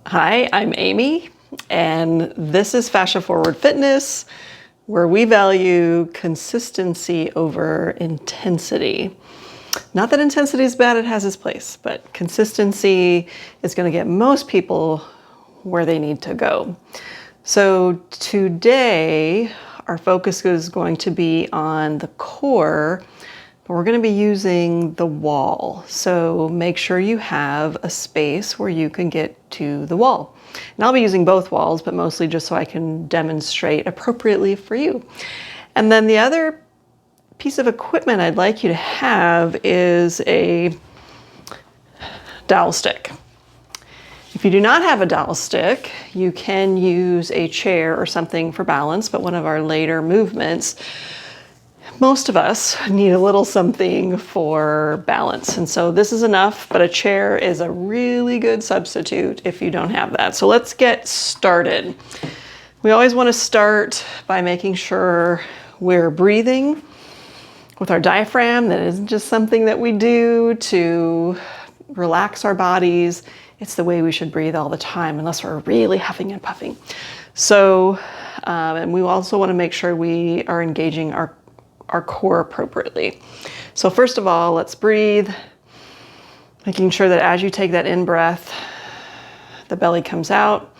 Hi, I'm Amy, and this is Fascia-Forward Fitness, where we value consistency over intensity. Not that intensity is bad, it has its place, but consistency is going to get most people where they need to go. So today, our focus is going to be on the core, but we're going to be using the wall. So make sure you have a space where you can get to the wall. And I'll be using both walls, but mostly just so I can demonstrate appropriately for you. And then the other piece of equipment I'd like you to have is a dowel stick. If you do not have a dowel stick, you can use a chair or something for balance, but one of our later movements, most of us need a little something for balance. And so this is enough, but a chair is a really good substitute if you don't have that. So let's get started. We always want to start by making sure we're breathing with our diaphragm. That isn't just something that we do to relax our bodies. It's the way we should breathe all the time, unless we're really huffing and puffing. So, and we also want to make sure we are engaging our core appropriately. So first of all, let's breathe, making sure that as you take that in breath, the belly comes out.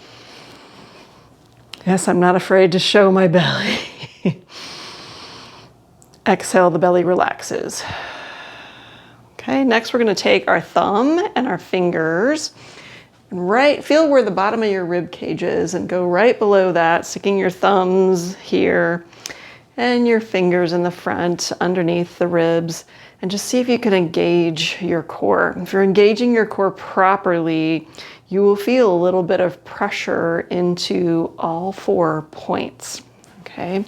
Yes, I'm not afraid to show my belly. Exhale, the belly relaxes. Okay, next we're going to take our thumb and our fingers and feel where the bottom of your rib cage is and go right below that, sticking your thumbs here and your fingers in the front underneath the ribs, and just see if you can engage your core. If you're engaging your core properly, you will feel a little bit of pressure into all 4 points, okay? And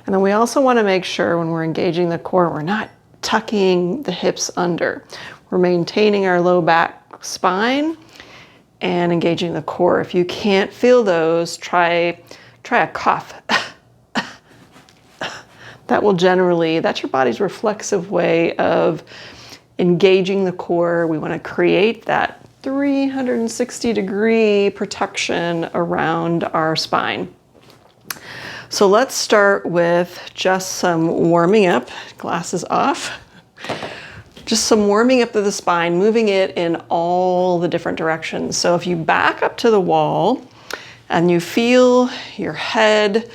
then we also want to make sure when we're engaging the core, we're not tucking the hips under. We're maintaining our low back spine and engaging the core. If you can't feel those, try a cough. That's your body's reflexive way of engaging the core. We want to create that 360-degree protection around our spine. So let's start with just some warming up, glasses off. Just some warming up of the spine, moving it in all the different directions. So if you back up to the wall and you feel your head,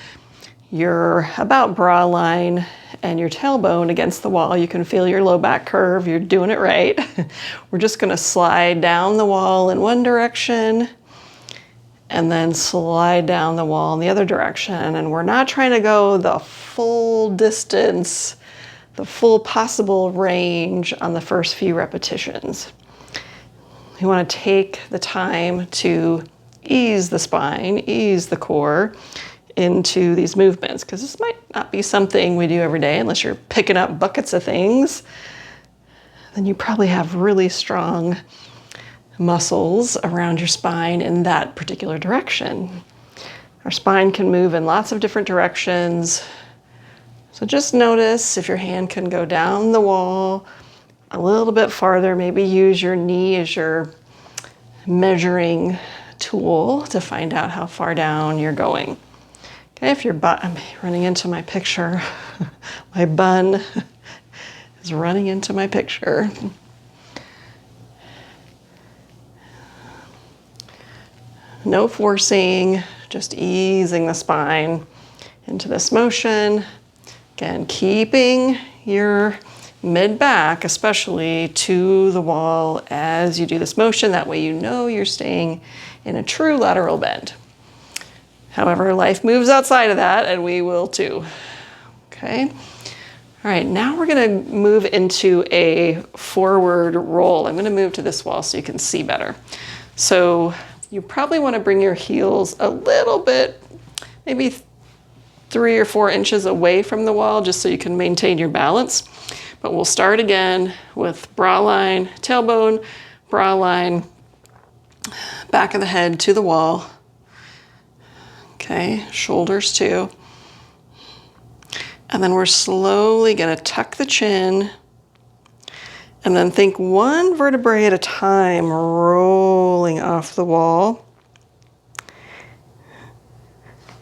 your about bra line, and your tailbone against the wall, you can feel your low back curve. You're doing it right. We're just going to slide down the wall in one direction and then slide down the wall in the other direction. And we're not trying to go the full distance, the full possible range on the first few repetitions. You want to take the time to ease the spine, ease the core into these movements, because this might not be something we do every day unless you're picking up buckets of things. Then you probably have really strong muscles around your spine in that particular direction. Our spine can move in lots of different directions. So just notice if your hand can go down the wall a little bit farther. Maybe use your knee as your measuring tool to find out how far down you're going. Okay, if your butt, I'm running into my picture. My bun is running into my picture. No forcing, just easing the spine into this motion. Again, keeping your mid-back, especially to the wall as you do this motion. That way you know you're staying in a true lateral bend. However, life moves outside of that, and we will too. Okay? All right, now we're going to move into a forward roll. I'm going to move to this wall so you can see better. So you probably want to bring your heels a little bit, maybe 3 or 4 inches away from the wall, just so you can maintain your balance. But we'll start again with bra line, tailbone, bra line, back of the head to the wall. Okay, shoulders too. And then we're slowly going to tuck the chin and then think 1 vertebrae at a time rolling off the wall.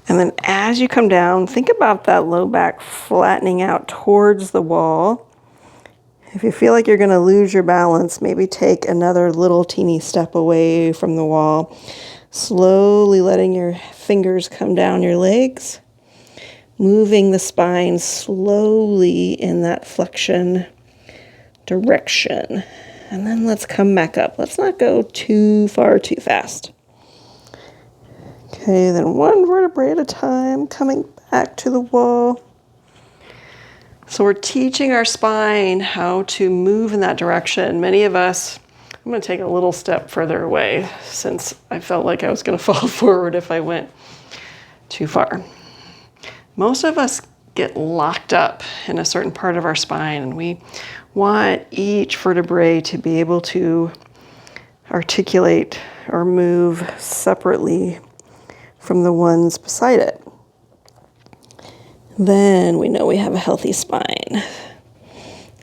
And then as you come down, think about that low back flattening out towards the wall. If you feel like you're going to lose your balance, maybe take another little teeny step away from the wall, slowly letting your fingers come down your legs, moving the spine slowly in that flexion direction. And then let's come back up. Let's not go too far too fast. Okay, then one vertebrae at a time, coming back to the wall. So we're teaching our spine how to move in that direction. Many of us, I'm going to take a little step further away since I felt like I was going to fall forward if I went too far. Most of us get locked up in a certain part of our spine, and we want each vertebrae to be able to articulate or move separately from the ones beside it. Then we know we have a healthy spine.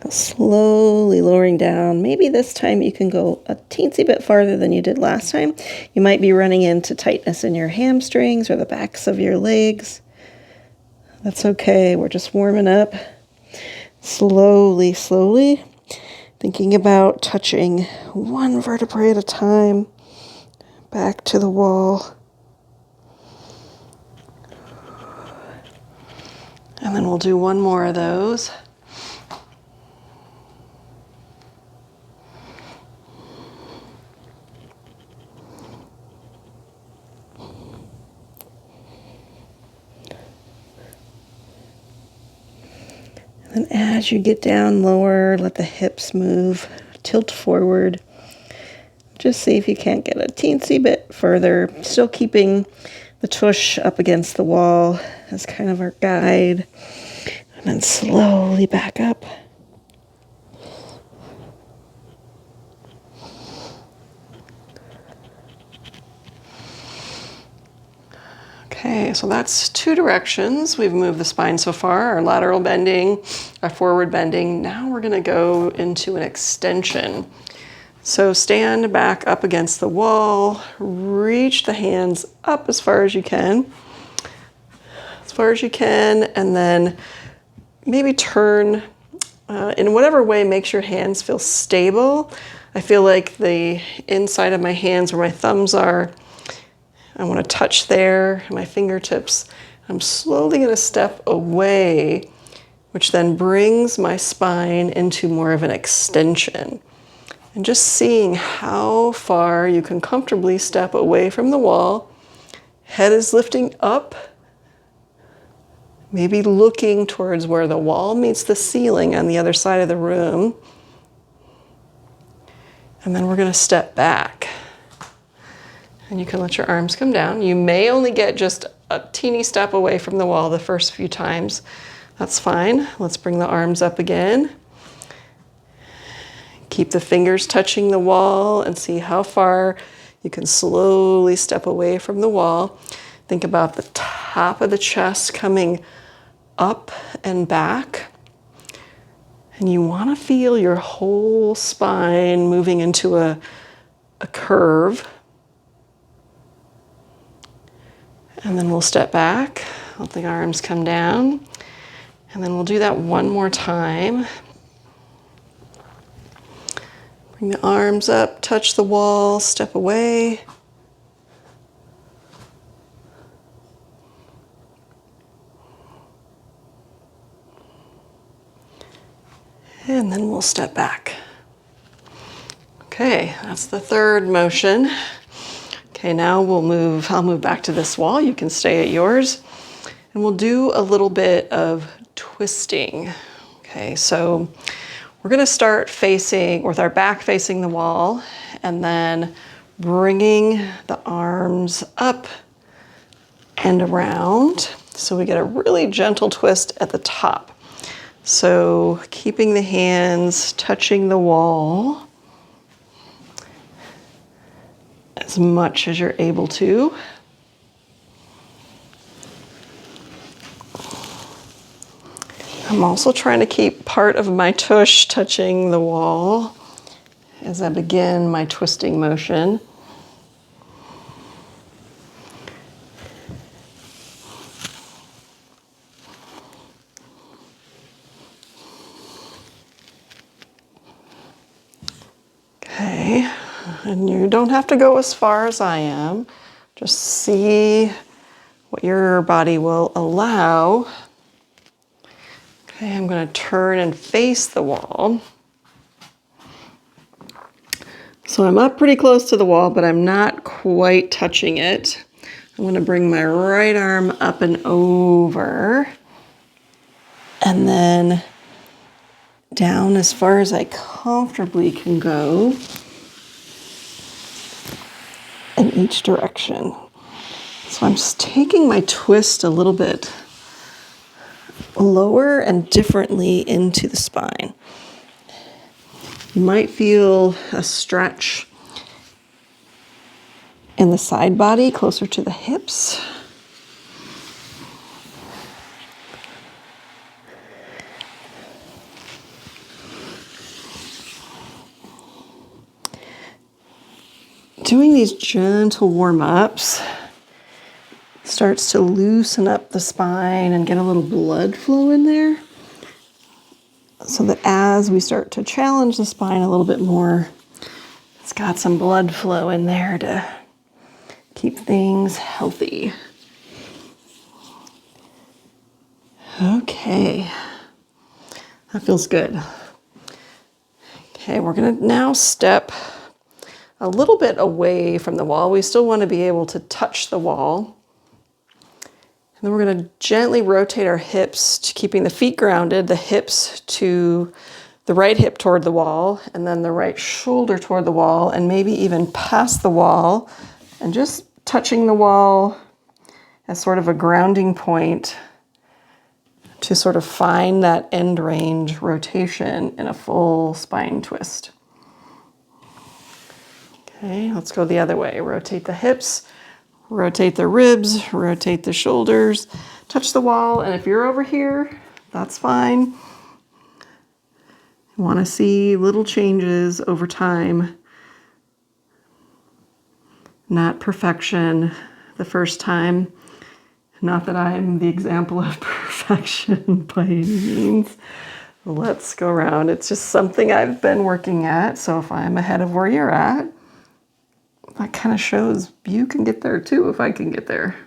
Go slowly lowering down. Maybe this time you can go a teensy bit farther than you did last time. You might be running into tightness in your hamstrings or the backs of your legs. That's okay. We're just warming up. Slowly, slowly. Thinking about touching one vertebrae at a time. Back to the wall. And then we'll do one more of those. And as you get down lower, let the hips move, tilt forward. Just see if you can't get a teensy bit further, still keeping the tush up against the wall as kind of our guide. And then slowly back up. Okay, so that's two directions. We've moved the spine so far, our lateral bending, our forward bending. Now we're going to go into an extension. So stand back up against the wall, reach the hands up as far as you can, and then maybe turn in whatever way makes your hands feel stable. I feel like the inside of my hands where my thumbs are, I want to touch there, my fingertips. I'm slowly going to step away, which then brings my spine into more of an extension. And just seeing how far you can comfortably step away from the wall. Head is lifting up, maybe looking towards where the wall meets the ceiling on the other side of the room. And then we're going to step back. And you can let your arms come down. You may only get just a teeny step away from the wall the first few times. That's fine. Let's bring the arms up again. Keep the fingers touching the wall and see how far you can slowly step away from the wall. Think about the top of the chest coming up and back. And you want to feel your whole spine moving into a curve. And then we'll step back, let the arms come down, and then we'll do that one more time. Bring the arms up, touch the wall, step away. And then we'll step back. Okay, that's the third motion. Okay, now I'll move back to this wall. You can stay at yours. And we'll do a little bit of twisting. Okay, so we're gonna start facing, with our back facing the wall, and then bringing the arms up and around. So we get a really gentle twist at the top. So keeping the hands touching the wall as much as you're able to. I'm also trying to keep part of my tush touching the wall as I begin my twisting motion. Okay, and you don't have to go as far as I am. Just see what your body will allow. Okay, I'm going to turn and face the wall. So I'm up pretty close to the wall, but I'm not quite touching it. I'm going to bring my right arm up and over, and then down as far as I comfortably can go in each direction. So I'm just taking my twist a little bit lower and differently into the spine. You might feel a stretch in the side body closer to the hips. Doing these gentle warm-ups starts to loosen up the spine and get a little blood flow in there, so that as we start to challenge the spine a little bit more, it's got some blood flow in there to keep things healthy. Okay, that feels good. Okay, we're gonna now step a little bit away from the wall. We still want to be able to touch the wall. And then we're going to gently rotate our hips, to keeping the feet grounded, the hips to the right hip toward the wall, and then the right shoulder toward the wall, and maybe even past the wall, and just touching the wall as sort of a grounding point to sort of find that end range rotation in a full spine twist. Okay, let's go the other way. Rotate the hips, rotate the ribs, rotate the shoulders, touch the wall, and if you're over here, that's fine. You want to see little changes over time, not perfection the first time. Not that I'm the example of perfection by any means. Let's go around. It's just something I've been working at, so if I'm ahead of where you're at, that kind of shows you can get there too if I can get there.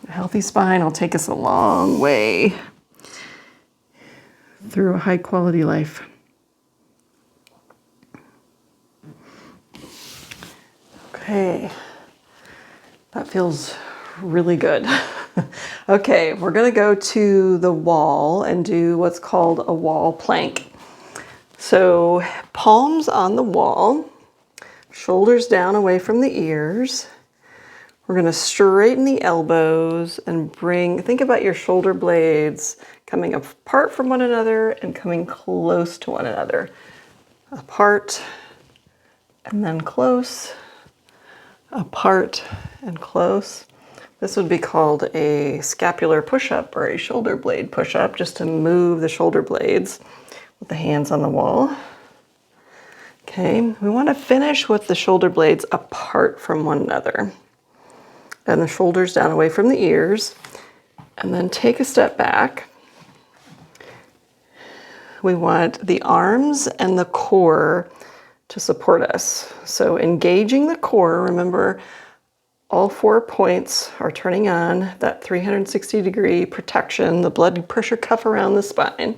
A healthy spine will take us a long way through a high quality life. Okay, that feels really good. Okay, we're gonna go to the wall and do what's called a wall plank. So palms on the wall, shoulders down away from the ears. We're going to straighten the elbows and think about your shoulder blades coming apart from one another and coming close to one another. Apart and then close, apart and close. This would be called a scapular push-up or a shoulder blade push-up, just to move the shoulder blades with the hands on the wall. Okay, we want to finish with the shoulder blades apart from one another and the shoulders down away from the ears, and then take a step back. We want the arms and the core to support us. So engaging the core, remember all 4 points are turning on that 360-degree protection, the blood pressure cuff around the spine.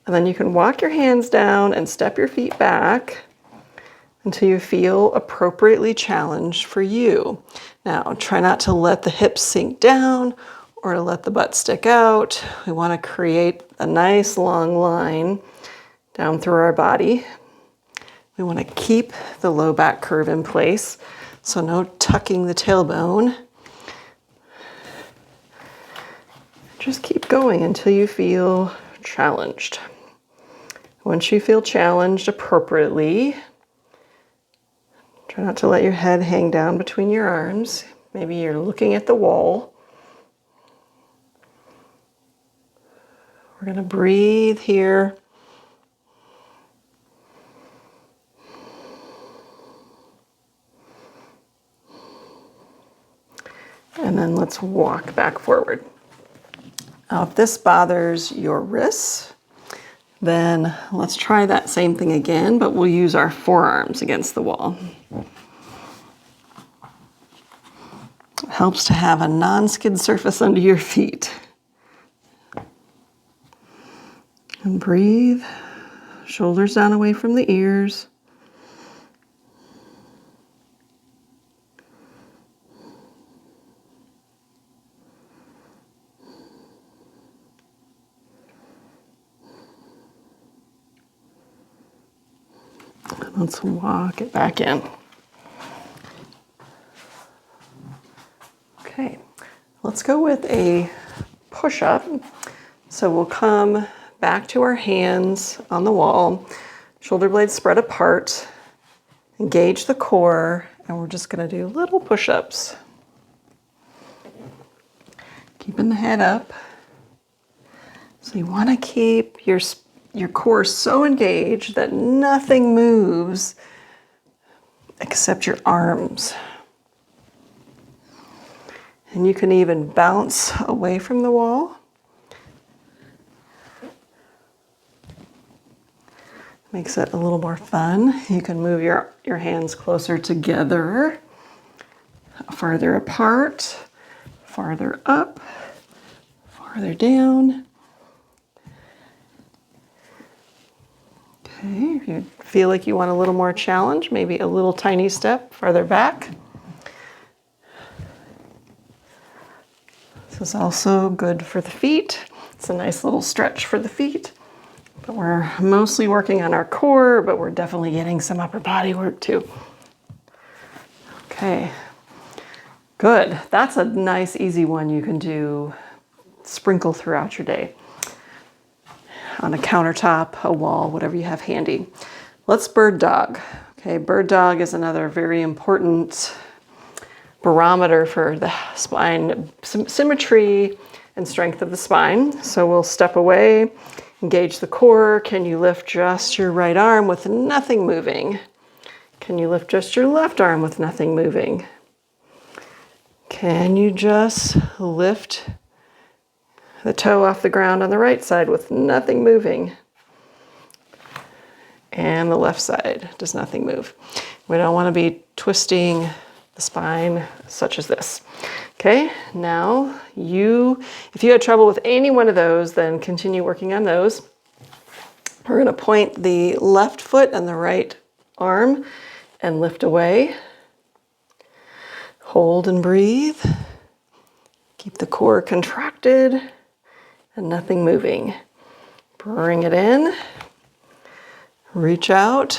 And then you can walk your hands down and step your feet back until you feel appropriately challenged for you. Now, try not to let the hips sink down or to let the butt stick out. We want to create a nice long line down through our body. We want to keep the low back curve in place, so no tucking the tailbone. Just keep going until you feel challenged. Once you feel challenged appropriately, try not to let your head hang down between your arms. Maybe you're looking at the wall. We're going to breathe here. And then let's walk back forward. Now, if this bothers your wrists, Then let's try that same thing again, but we'll use our forearms against the wall. It helps to have a non-skid surface under your feet. And breathe, shoulders down away from the ears. Let's walk it back in. Okay, let's go with a push-up. So we'll come back to our hands on the wall, shoulder blades spread apart, engage the core, and we're just going to do little push-ups. Keeping the head up. So you want to keep your core so engaged that nothing moves except your arms. And you can even bounce away from the wall. Makes it a little more fun. You can move your hands closer together, farther apart, farther up, farther down. Okay, if you feel like you want a little more challenge, maybe a little tiny step farther back. This is also good for the feet. It's a nice little stretch for the feet. But we're mostly working on our core, but we're definitely getting some upper body work too. Okay, good. That's a nice, easy one you can do, sprinkle throughout your day. On a countertop, a wall, whatever you have handy. Let's bird dog. Okay, bird dog is another very important barometer for the spine symmetry and strength of the spine. So we'll step away, engage the core. Can you lift just your right arm with nothing moving? Can you lift just your left arm with nothing moving? Can you just lift the toe off the ground on the right side with nothing moving? And the left side does nothing move. We don't want to be twisting the spine such as this. Okay, now if you had trouble with any one of those, then continue working on those. We're going to point the left foot and the right arm and lift away. Hold and breathe. Keep the core contracted and nothing moving. Bring it in. Reach out.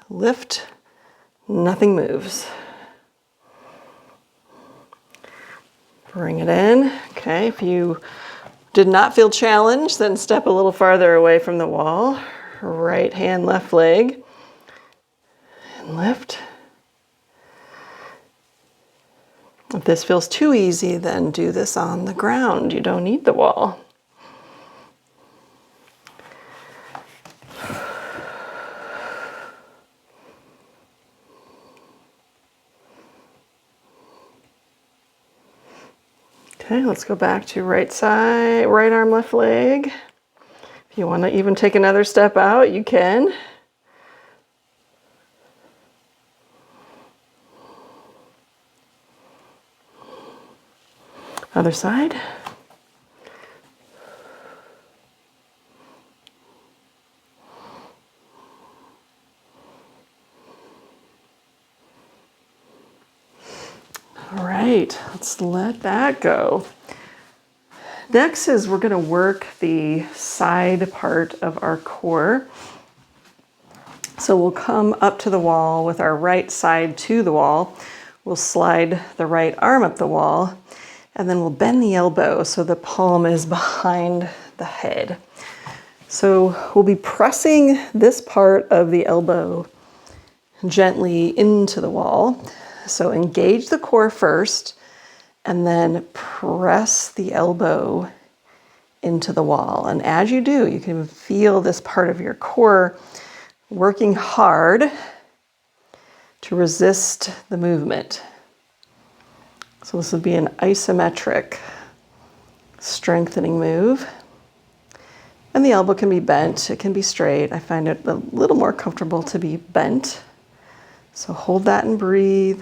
Lift. Nothing moves. Bring it in. Okay, if you did not feel challenged, then step a little farther away from the wall. Right hand, left leg. And lift. If this feels too easy, then do this on the ground. You don't need the wall. Okay, let's go back to right side, right arm, left leg. If you want to even take another step out, you can. Other side. All right, let's let that go. Next is we're going to work the side part of our core. So we'll come up to the wall with our right side to the wall. We'll slide the right arm up the wall, and then we'll bend the elbow so the palm is behind the head. So we'll be pressing this part of the elbow gently into the wall. So engage the core first, and then press the elbow into the wall. And as you do, you can feel this part of your core working hard to resist the movement. So this would be an isometric strengthening move. And the elbow can be bent, it can be straight. I find it a little more comfortable to be bent. So hold that and breathe.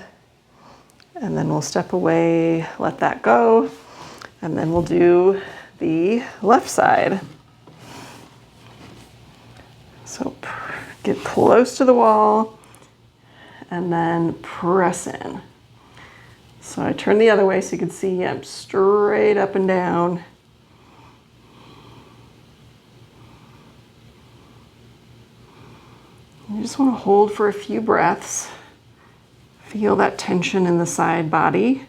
And then we'll step away, let that go. And then we'll do the left side. So get close to the wall and then press in. So I turn the other way so you can see I'm straight up and down. You just want to hold for a few breaths. Feel that tension in the side body.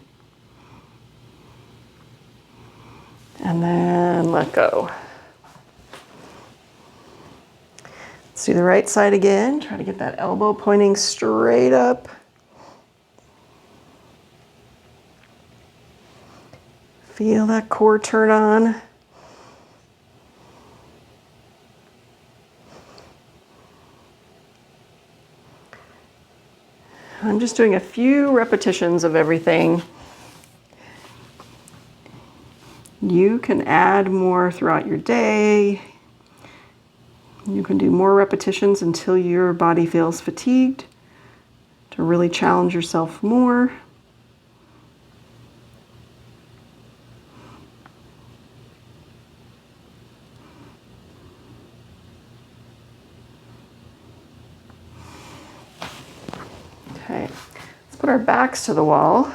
And then let go. Let's do the right side again. Try to get that elbow pointing straight up. Feel that core turn on. I'm just doing a few repetitions of everything. You can add more throughout your day. You can do more repetitions until your body feels fatigued, to really challenge yourself more. Okay, let's put our backs to the wall.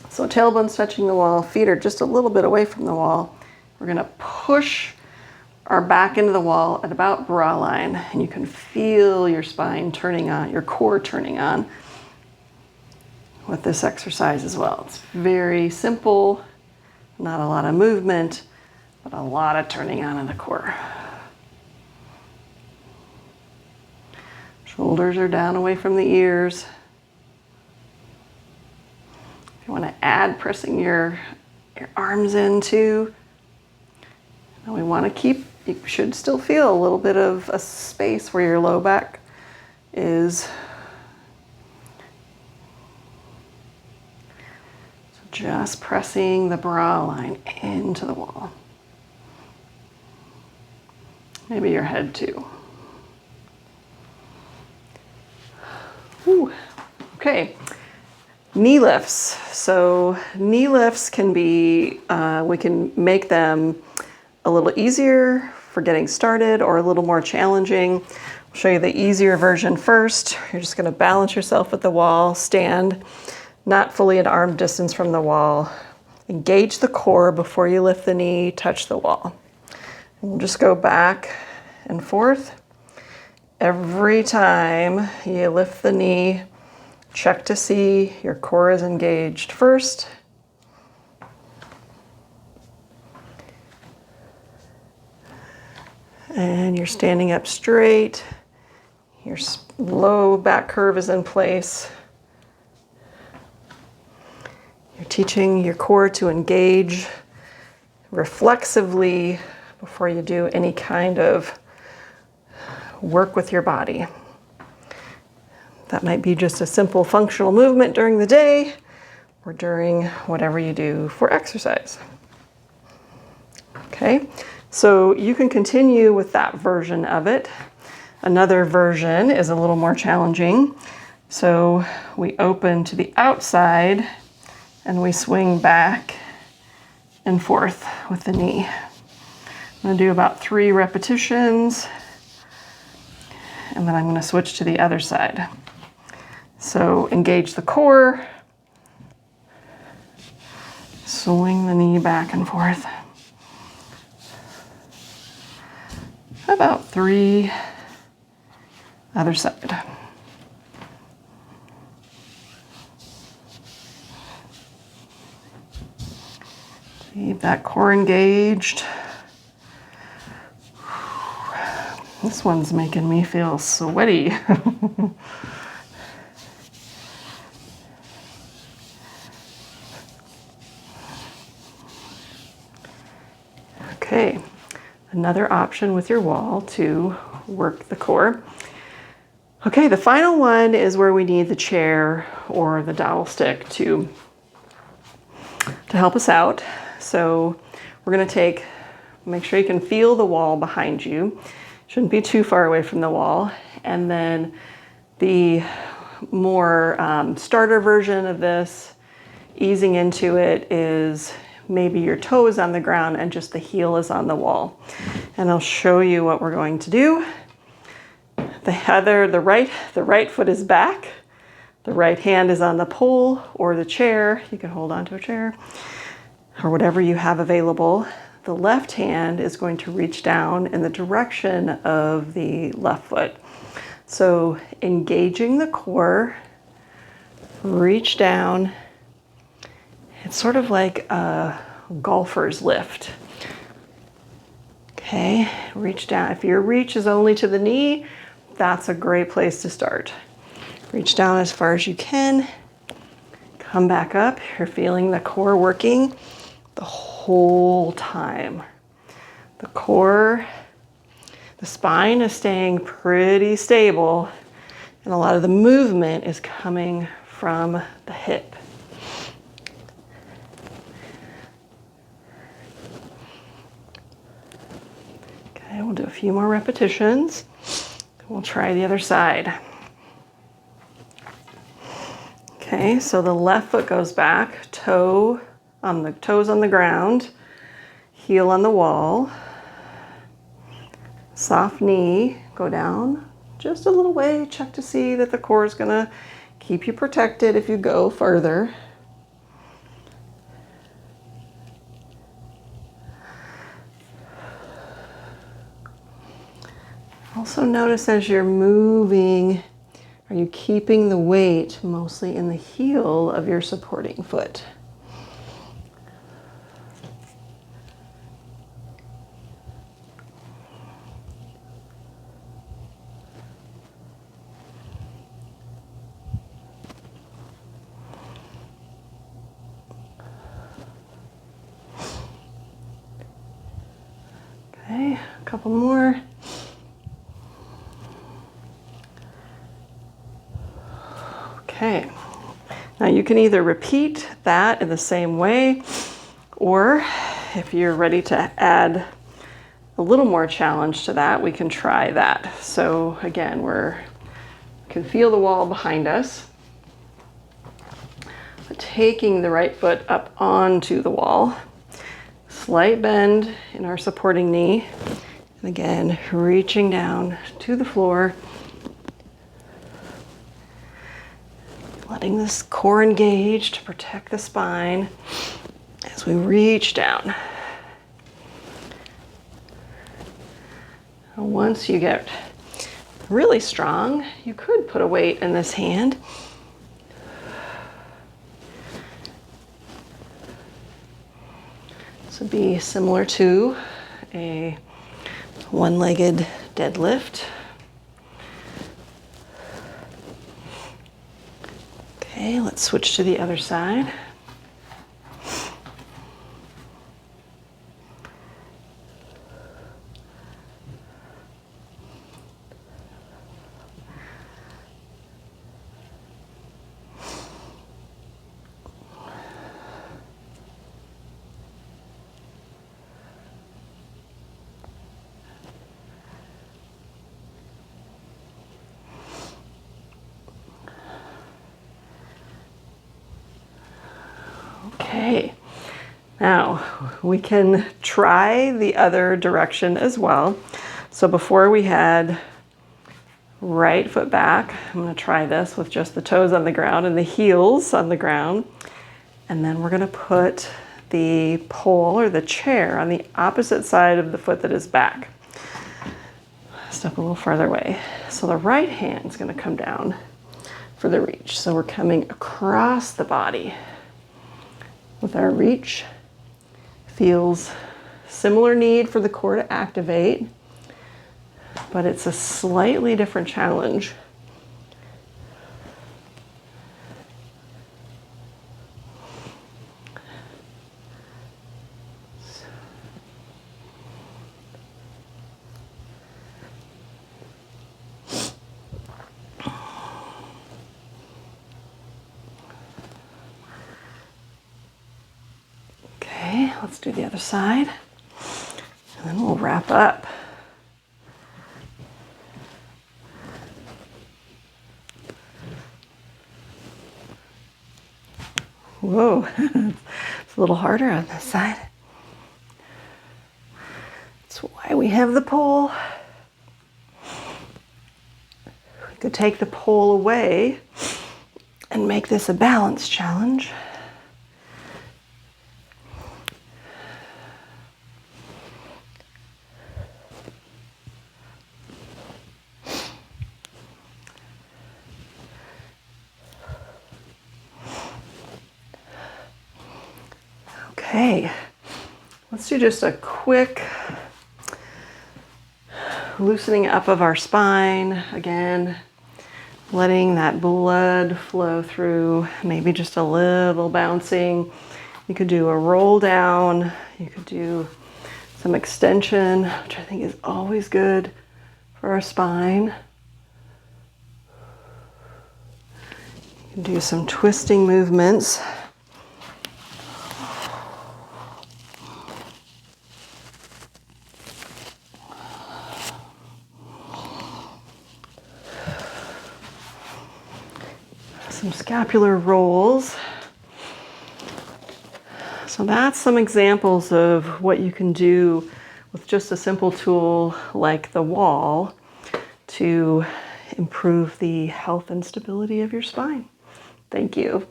So tailbone's touching the wall, feet are just a little bit away from the wall. We're gonna push our back into the wall at about bra line, and you can feel your spine turning on, your core turning on with this exercise as well. It's very simple, not a lot of movement, but a lot of turning on in the core. Shoulders are down away from the ears. If you want to add pressing your arms in too. And we want to keep, you should still feel a little bit of a space where your low back is. So just pressing the bra line into the wall. Maybe your head too. Whew. Okay, knee lifts. So knee lifts can be, we can make them a little easier for getting started or a little more challenging. I'll show you the easier version first. You're just gonna balance yourself at the wall, stand not fully at arm distance from the wall. Engage the core before you lift the knee, touch the wall. And we'll just go back and forth. Every time you lift the knee, check to see your core is engaged first. And you're standing up straight. Your low back curve is in place. You're teaching your core to engage reflexively before you do any kind of work with your body. That might be just a simple functional movement during the day or during whatever you do for exercise. Okay, so you can continue with that version of it. Another version is a little more challenging. So we open to the outside and we swing back and forth with the knee. I'm gonna do about 3 repetitions, and then I'm going to switch to the other side. So engage the core, swing the knee back and forth. About 3, other side. Keep that core engaged. This one's making me feel sweaty. Okay, another option with your wall to work the core. Okay, the final one is where we need the chair or the dowel stick to help us out. So we're going to take Make sure you can feel the wall behind you. Shouldn't be too far away from the wall. And then the more starter version of this, easing into it, is maybe your toe is on the ground and just the heel is on the wall. And I'll show you what we're going to do. The right foot is back. The right hand is on the pole or the chair. You can hold on to a chair or whatever you have available. The left hand is going to reach down in the direction of the left foot. So engaging the core, reach down. It's sort of like a golfer's lift. Okay, reach down. If your reach is only to the knee, that's a great place to start. Reach down as far as you can. Come back up. You're feeling the core working the whole time. The core, the spine is staying pretty stable, and a lot of the movement is coming from the hip. Okay, we'll do a few more repetitions. We'll try the other side. Okay, so the left foot goes back, toes on the ground, heel on the wall, soft knee, go down just a little way, check to see that the core is gonna keep you protected if you go further. Also notice as you're moving, are you keeping the weight mostly in the heel of your supporting foot? Okay, a couple more. Okay, now you can either repeat that in the same way, or if you're ready to add a little more challenge to that, we can try that. So again, we can feel the wall behind us, but taking the right foot up onto the wall, slight bend in our supporting knee, and again, reaching down to the floor, letting this core engage to protect the spine as we reach down. And once you get really strong, you could put a weight in this hand. This would be similar to a one-legged deadlift. Okay, let's switch to the other side. Okay, now we can try the other direction as well. So before we had right foot back, I'm going to try this with just the toes on the ground and the heels on the ground. And then we're going to put the pole or the chair on the opposite side of the foot that is back. Step a little farther away. So the right hand is going to come down for the reach. So we're coming across the body with our reach. Feels similar need for the core to activate, but it's a slightly different challenge. Okay, let's do the other side. wrap up. Whoa, it's a little harder on this side. That's why we have the pole. We could take the pole away and make this a balance challenge. Okay, let's do just a quick loosening up of our spine. Again, letting that blood flow through, maybe just a little bouncing. You could do a roll down. You could do some extension, which I think is always good for our spine. You can do some twisting movements. Some scapular rolls. So that's some examples of what you can do with just a simple tool like the wall to improve the health and stability of your spine. Thank you.